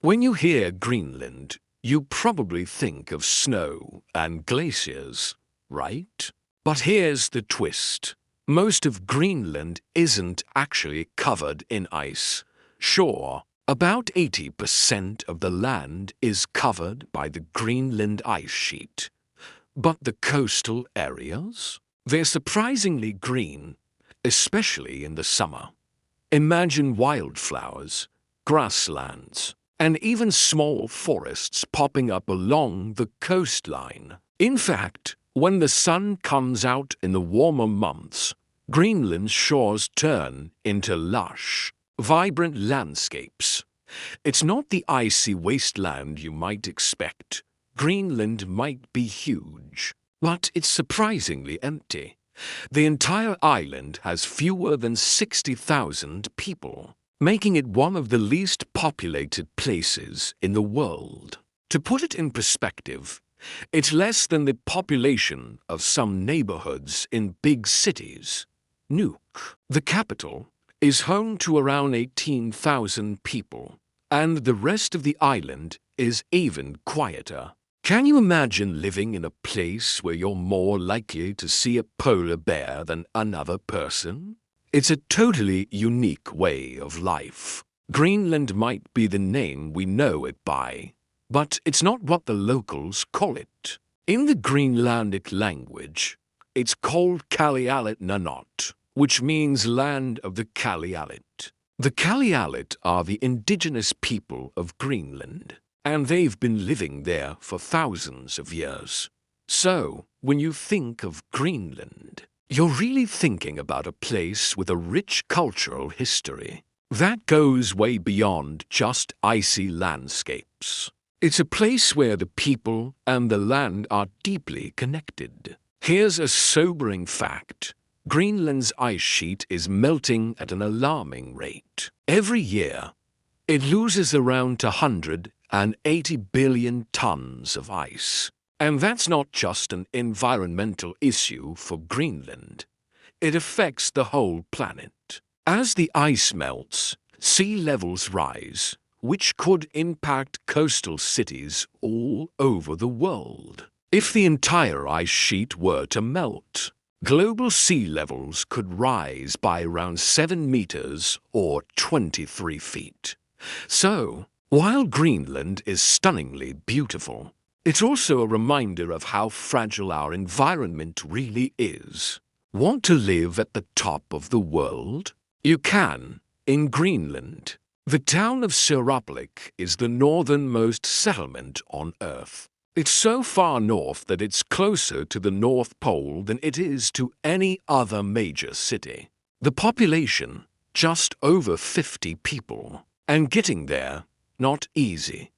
When you hear Greenland, you probably think of snow and glaciers, right? But here's the twist. Most of Greenland isn't actually covered in ice. Sure, about 80% of the land is covered by the Greenland ice sheet. But the coastal areas? They're surprisingly green, especially in the summer. Imagine wildflowers, grasslands, and even small forests popping up along the coastline. In fact, when the sun comes out in the warmer months, Greenland's shores turn into lush, vibrant landscapes. It's not the icy wasteland you might expect. Greenland might be huge, but it's surprisingly empty. The entire island has fewer than 60,000 people, making it one of the least populated places in the world. To put it in perspective, it's less than the population of some neighborhoods in big cities. Nuuk, the capital, is home to around 18,000 people, and the rest of the island is even quieter. Can you imagine living in a place where you're more likely to see a polar bear than another person? It's a totally unique way of life. Greenland might be the name we know it by, but it's not what the locals call it. In the Greenlandic language, it's called Kalaallit Nunaat, which means land of the Kalaallit. The Kalaallit are the indigenous people of Greenland, and they've been living there for thousands of years. So, when you think of Greenland, you're really thinking about a place with a rich cultural history that goes way beyond just icy landscapes. It's a place where the people and the land are deeply connected. Here's a sobering fact. Greenland's ice sheet is melting at an alarming rate. Every year, it loses around 180 billion tons of ice. And that's not just an environmental issue for Greenland. It affects the whole planet. As the ice melts, sea levels rise, which could impact coastal cities all over the world. If the entire ice sheet were to melt, global sea levels could rise by around 7 meters or 23 feet. So, while Greenland is stunningly beautiful, it's also a reminder of how fragile our environment really is. Want to live at the top of the world? You can, in Greenland. The town of Seroplik is the northernmost settlement on Earth. It's so far north that it's closer to the North Pole than it is to any other major city. The population, just over 50 people. And getting there, not easy.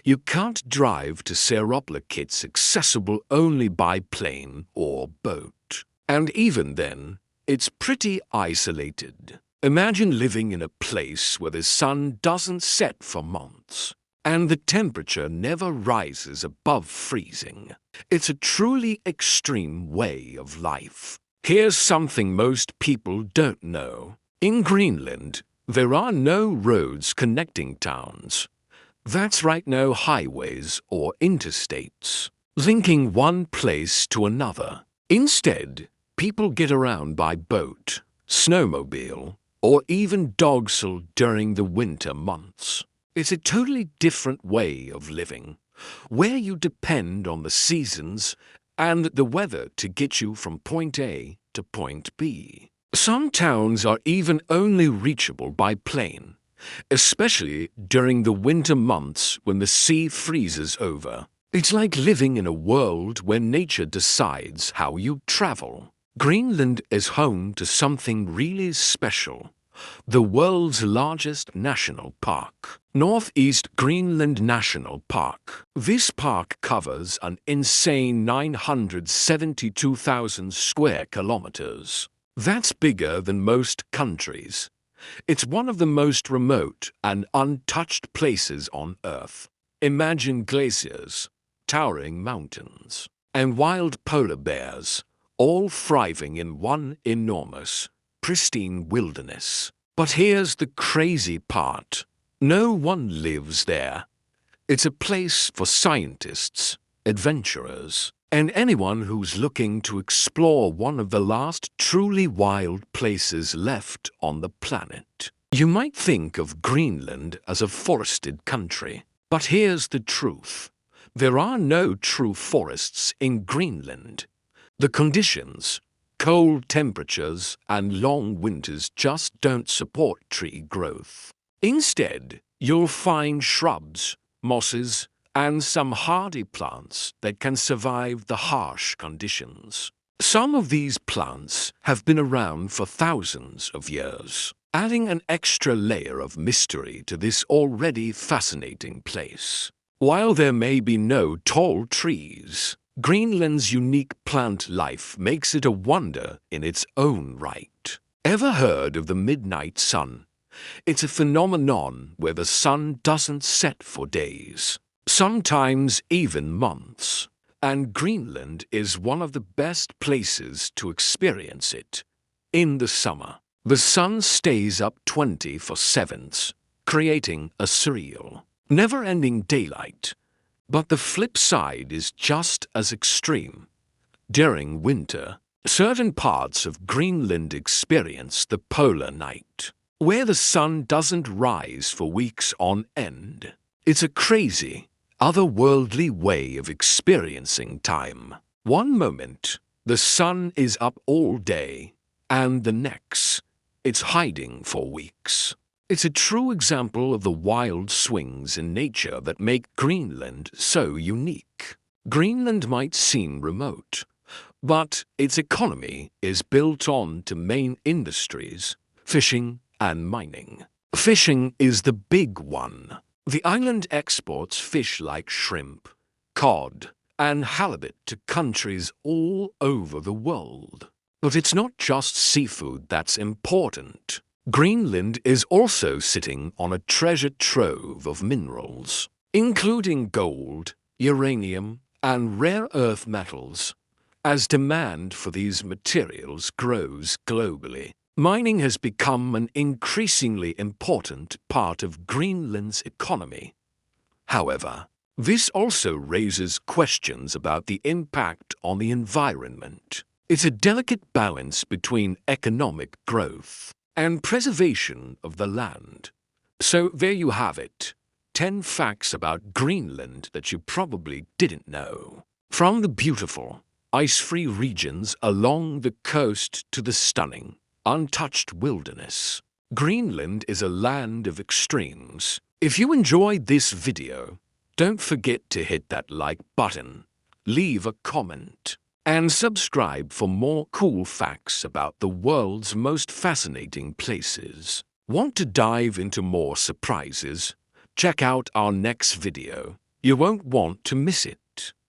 You can't drive to Seroplik. It's accessible only by plane or boat. And even then, it's pretty isolated. Imagine living in a place where the sun doesn't set for months, and the temperature never rises above freezing. It's a truly extreme way of life. Here's something most people don't know. In Greenland, there are no roads connecting towns. That's right, no highways or interstates, linking one place to another. Instead, people get around by boat, snowmobile, or even dogsail during the winter months. It's a totally different way of living, where you depend on the seasons and the weather to get you from point A to point B. Some towns are even only reachable by plane, especially during the winter months when the sea freezes over. It's like living in a world where nature decides how you travel. Greenland is home to something really special. The world's largest national park, Northeast Greenland National Park. This park covers an insane 972,000 square kilometers. That's bigger than most countries. It's one of the most remote and untouched places on Earth. Imagine glaciers, towering mountains, and wild polar bears, all thriving in one enormous, pristine wilderness. But here's the crazy part. No one lives there. It's a place for scientists, adventurers, and anyone who's looking to explore one of the last truly wild places left on the planet. You might think of Greenland as a forested country, but here's the truth. There are no true forests in Greenland. The conditions, cold temperatures and long winters just don't support tree growth. Instead, you'll find shrubs, mosses, and some hardy plants that can survive the harsh conditions. Some of these plants have been around for thousands of years, adding an extra layer of mystery to this already fascinating place. While there may be no tall trees, Greenland's unique plant life makes it a wonder in its own right. Ever heard of the midnight sun? It's a phenomenon where the sun doesn't set for days, sometimes even months, and Greenland is one of the best places to experience it. In the summer, the sun stays up 24/7, creating a surreal, never-ending daylight. But the flip side is just as extreme. During winter, certain parts of Greenland experience the polar night, where the sun doesn't rise for weeks on end. It's a crazy, otherworldly way of experiencing time. One moment, the sun is up all day, and the next, it's hiding for weeks. It's a true example of the wild swings in nature that make Greenland so unique. Greenland might seem remote, but its economy is built on to main industries, fishing and mining. Fishing is the big one. The island exports fish like shrimp, cod, and halibut to countries all over the world. But it's not just seafood that's important. Greenland is also sitting on a treasure trove of minerals, including gold, uranium, and rare earth metals. As demand for these materials grows globally, mining has become an increasingly important part of Greenland's economy. However, this also raises questions about the impact on the environment. It's a delicate balance between economic growth and preservation of the land. So there you have it, 10 facts about Greenland that you probably didn't know. From the beautiful, ice-free regions along the coast to the stunning, untouched wilderness, Greenland is a land of extremes. If you enjoyed this video, don't forget to hit that like button, leave a comment, and subscribe for more cool facts about the world's most fascinating places. Want to dive into more surprises? Check out our next video. You won't want to miss it.